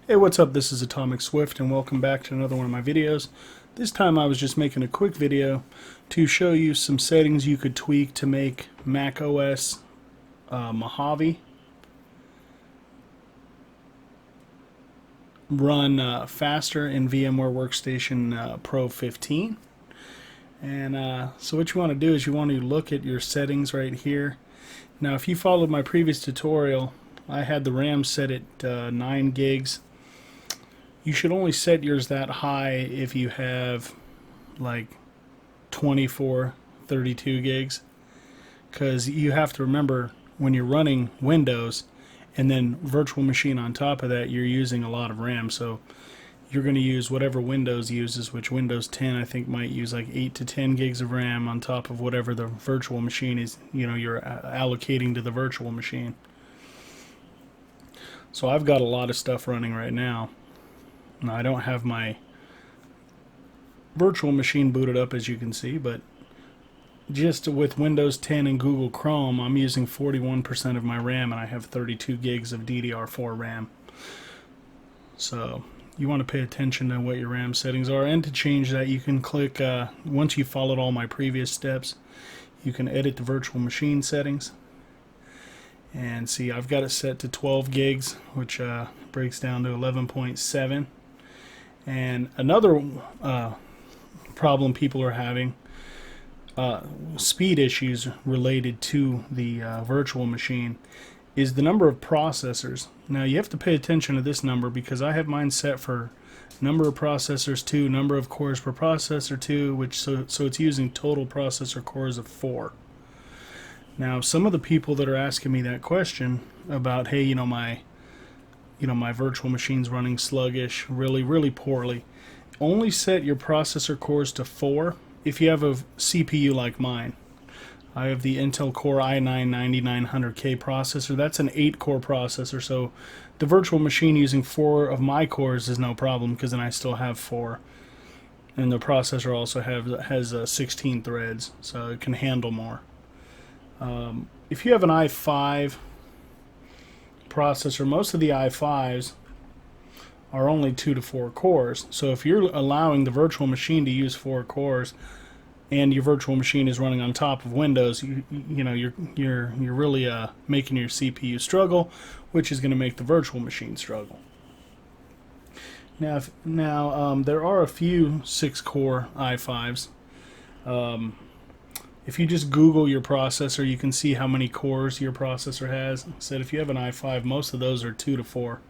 Hey, what's up? This is Atomic Swift and welcome back to another one of my videos. This time I was just making a quick video to show you some settings you could tweak to make Mac OS Mojave run faster in VMware Workstation Pro 15. And so what you want to do is you want to look at your settings right here. Now if you followed my previous tutorial, I had the RAM set at 9 gigs. You should only set yours that high if you have like 24, 32 gigs, because you have to remember when you're running Windows and then virtual machine on top of that, you're using a lot of RAM. So you're going to use whatever Windows uses, which Windows 10 I think might use like 8 to 10 gigs of RAM on top of whatever the virtual machine is, you're allocating to the virtual machine. So I've got a lot of stuff running right now. Now, I don't have my virtual machine booted up, as you can see, but just with Windows 10 and Google Chrome, I'm using 41% of my RAM, and I have 32 gigs of DDR4 RAM. So you want to pay attention to what your RAM settings are, and to change that, you can click, once you've followed all my previous steps, you can edit the virtual machine settings. And see, I've got it set to 12 gigs, which breaks down to 11.7. And another problem people are having, speed issues related to the virtual machine, is the number of processors. Now you have to pay attention to this number because I have mine set for number of processors 2, number of cores per processor 2, which so it's using total processor cores of 4. Now some of the people that are asking me that question about, hey, my virtual machine's running sluggish, really poorly. Only set your processor cores to 4 if you have a CPU like mine. I have the Intel Core i9-9900K processor. That's an 8-core processor, so the virtual machine using 4 of my cores is no problem, because then I still have 4. And the processor also has 16 threads, so it can handle more. If you have an i5 processor, most of the i5s are only 2 to 4 cores. So if you're allowing the virtual machine to use 4 cores, and your virtual machine is running on top of Windows, you're really making your CPU struggle, which is going to make the virtual machine struggle. Now, there are a few 6-core i5s. If you just Google your processor, you can see how many cores your processor has. So if you have an i5, most of those are 2 to 4.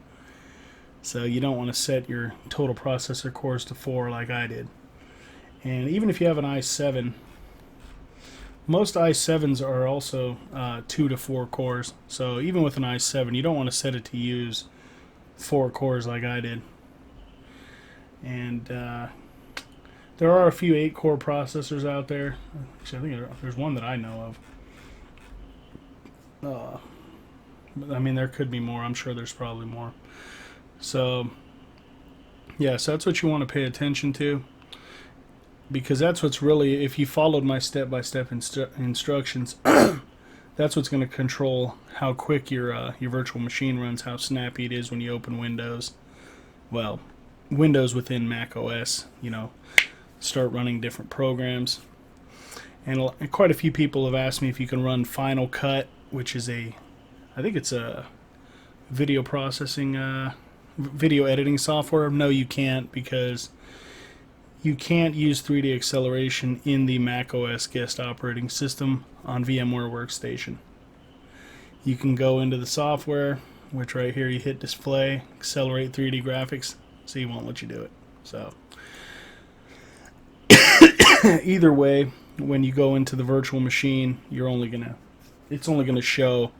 So you don't want to set your total processor cores to 4 like I did. And even if you have an i7, most i7s are also 2 to 4 cores. So even with an i7, you don't want to set it to use 4 cores like I did. And there are a few 8-core processors out there. Actually, I think there's one that I know of. I mean, there could be more. I'm sure there's probably more. So, yeah, so that's what you want to pay attention to. Because that's what's really, if you followed my step-by-step instructions, that's what's going to control how quick your virtual machine runs, how snappy it is when you open Windows. Well, Windows within Mac OS, start running different programs. And quite a few people have asked me if you can run Final Cut, which is I think it's a video processing, video editing software. No, you can't, because you can't use 3D acceleration in the Mac OS guest operating system on VMware Workstation. You can go into the software, which right here you hit display, accelerate 3D graphics, so he won't let you do it. So either way, when you go into the virtual machine, it's only gonna show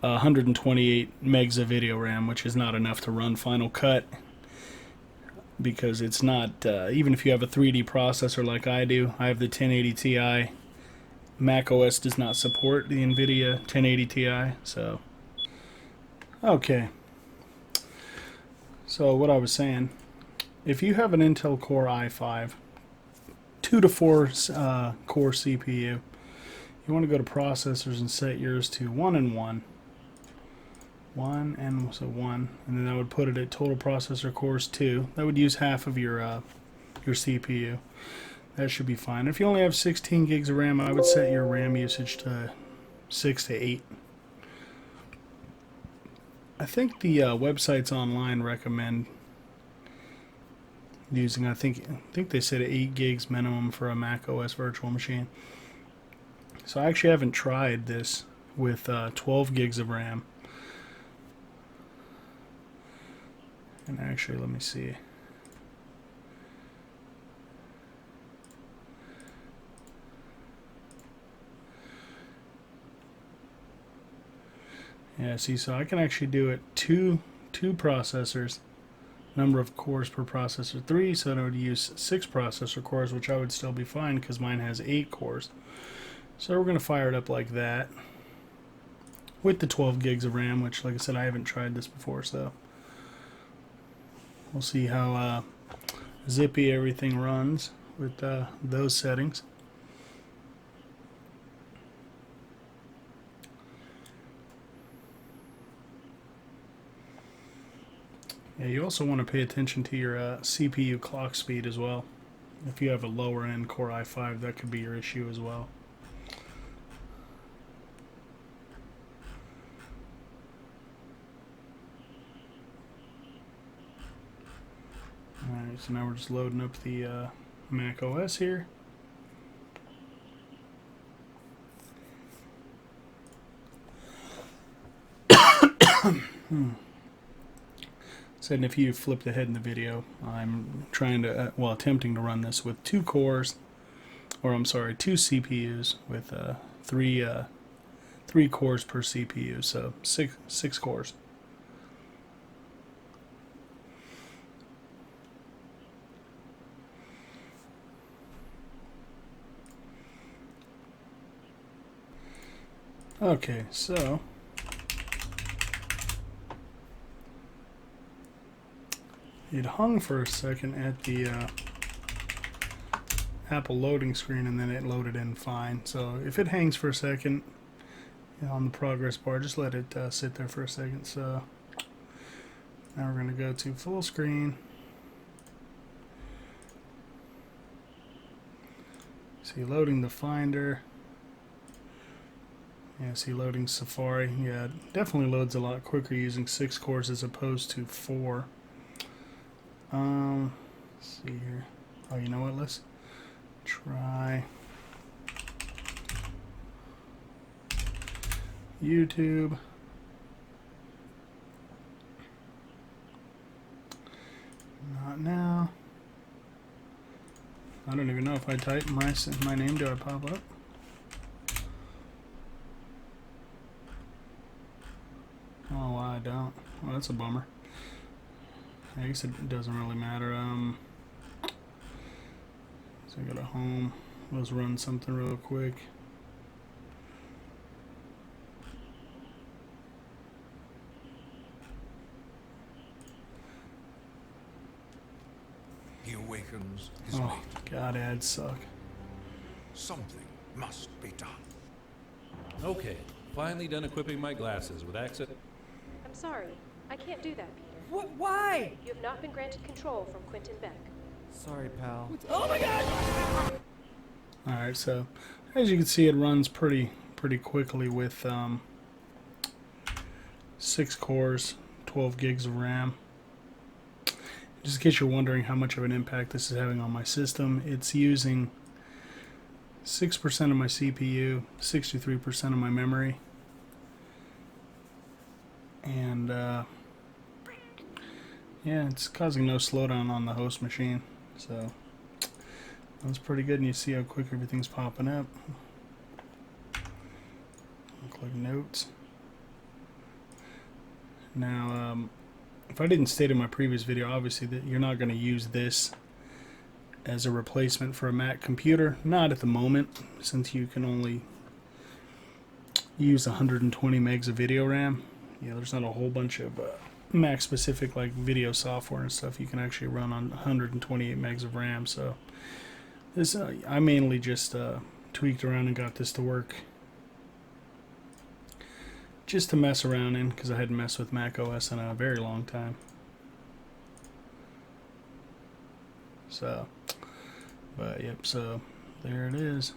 128 megs of video RAM, which is not enough to run Final Cut, because it's not, even if you have a 3D processor like I do. I have the 1080 Ti. Mac OS does not support the NVIDIA 1080 Ti, so okay. So what I was saying, if you have an Intel Core i5, 2 to 4 core CPU, you want to go to processors and set yours to 1 and 1. 1 and so 1, and then that would put it at total processor cores 2. That would use half of your CPU. That should be fine. If you only have 16 gigs of RAM, I would set your RAM usage to 6 to 8. I think the websites online recommend using, I think they said 8 gigs minimum for a Mac OS virtual machine. So I actually haven't tried this with 12 gigs of RAM. And actually, let me see. Yeah, see, so I can actually do it two processors, number of cores per processor 3, so I would use 6 processor cores, which I would still be fine because mine has 8 cores. So we're going to fire it up like that with the 12 gigs of RAM, which, like I said, I haven't tried this before, so we'll see how zippy everything runs with those settings. Yeah, you also want to pay attention to your CPU clock speed as well. If you have a lower end Core i5, that could be your issue as well. Alright, so now we're just loading up the Mac OS here. Said if you flipped ahead in the video, I'm trying to, attempting to run this with 2 cores, or I'm sorry, 2 CPUs with 3 cores per CPU, so 6 cores. Okay, so it hung for a second at the Apple loading screen, and then it loaded in fine. So if it hangs for a second, on the progress bar, just let it sit there for a second. So now we're going to go to full screen. See, loading the Finder. Yeah, see, loading Safari. Yeah, it definitely loads a lot quicker using 6 cores as opposed to 4. Let's see here. Oh, you know what? Let's try YouTube. Not now. I don't even know if I type my name, do I pop up? Oh, wow, I don't. Well, that's a bummer. I guess it doesn't really matter. So I go to home. Let's run something real quick. He awakens his Oh, mate. God, ads suck. Something must be done. Okay, finally done equipping my glasses with access. I'm sorry. I can't do that, Peter. What? Why? You have not been granted control from Quentin Beck. Sorry, pal. Oh my god! Alright, so as you can see, it runs pretty quickly with 6 cores, 12 gigs of RAM. Just in case you're wondering how much of an impact this is having on my system, it's using 6% of my CPU, 63% of my memory, and yeah, it's causing no slowdown on the host machine, so that's pretty good. And you see how quick everything's popping up. Click notes. Now, if I didn't state in my previous video, obviously that you're not going to use this as a replacement for a Mac computer. Not at the moment, since you can only use 120 megs of video RAM. You know, there's not a whole bunch of Mac specific like video software and stuff you can actually run on 128 megs of RAM. So this I mainly just tweaked around and got this to work. just to mess around in, because I hadn't messed with Mac OS in a very long time. So, but yep, so there it is.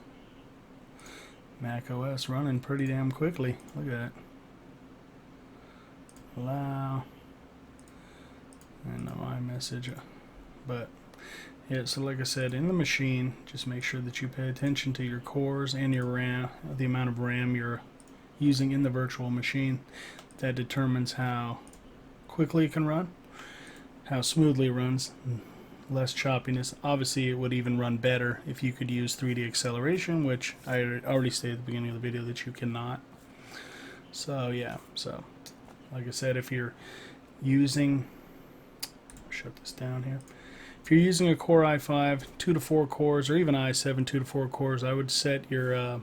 Mac OS running pretty damn quickly. Look at that. Allow. And no iMessage. But yeah, so like I said, in the machine, just make sure that you pay attention to your cores and your RAM, the amount of RAM you're using in the virtual machine. That determines how quickly it can run, how smoothly it runs, less choppiness. Obviously, it would even run better if you could use 3D acceleration, which I already stated at the beginning of the video that you cannot. So yeah, so like I said, if you're using, shut this down here. If you're using a Core i5, 2 to 4 cores, or even i7, 2 to 4 cores, I would set your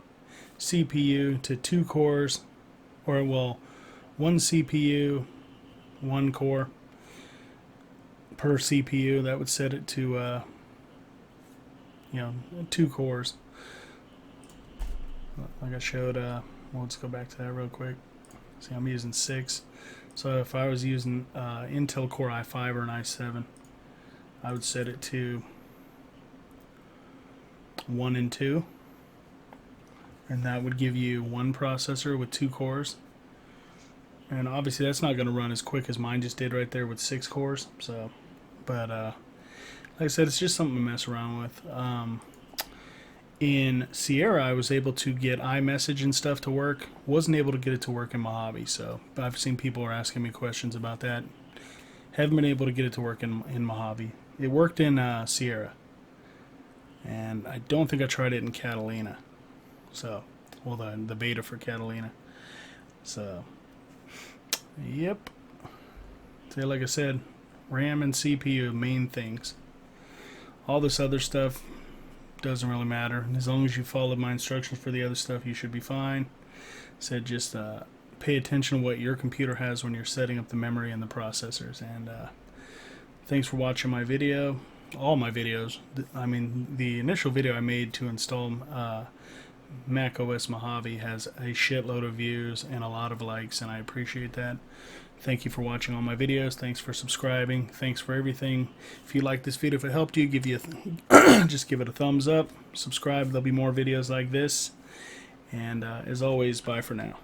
CPU to 2 cores, or well, 1 CPU, 1 core per CPU. That would set it to, 2 cores. Like I showed, well, let's go back to that real quick. See, I'm using 6. So if I was using Intel Core i5 or an i7, I would set it to 1 and 2. And that would give you 1 processor with 2 cores. And obviously that's not going to run as quick as mine just did right there with 6 cores. So, but like I said, it's just something to mess around with. In Sierra, I was able to get iMessage and stuff to work. Wasn't able to get it to work in Mojave, so I've seen people are asking me questions about that. Haven't been able to get it to work in Mojave. It worked in Sierra, and I don't think I tried it in Catalina. So, well, the beta for Catalina. So, yep. So, like I said, RAM and CPU, main things. All this other stuff doesn't really matter. As long as you follow my instructions for the other stuff, you should be fine. Said just pay attention to what your computer has when you're setting up the memory and the processors. And thanks for watching my video. All my videos. I mean, the initial video I made to install Mac OS Mojave has a shitload of views and a lot of likes, and I appreciate that. Thank you for watching all my videos. Thanks for subscribing. Thanks for everything. If you like this video, if it helped you, just give it a thumbs up. Subscribe. There'll be more videos like this. And as always, bye for now.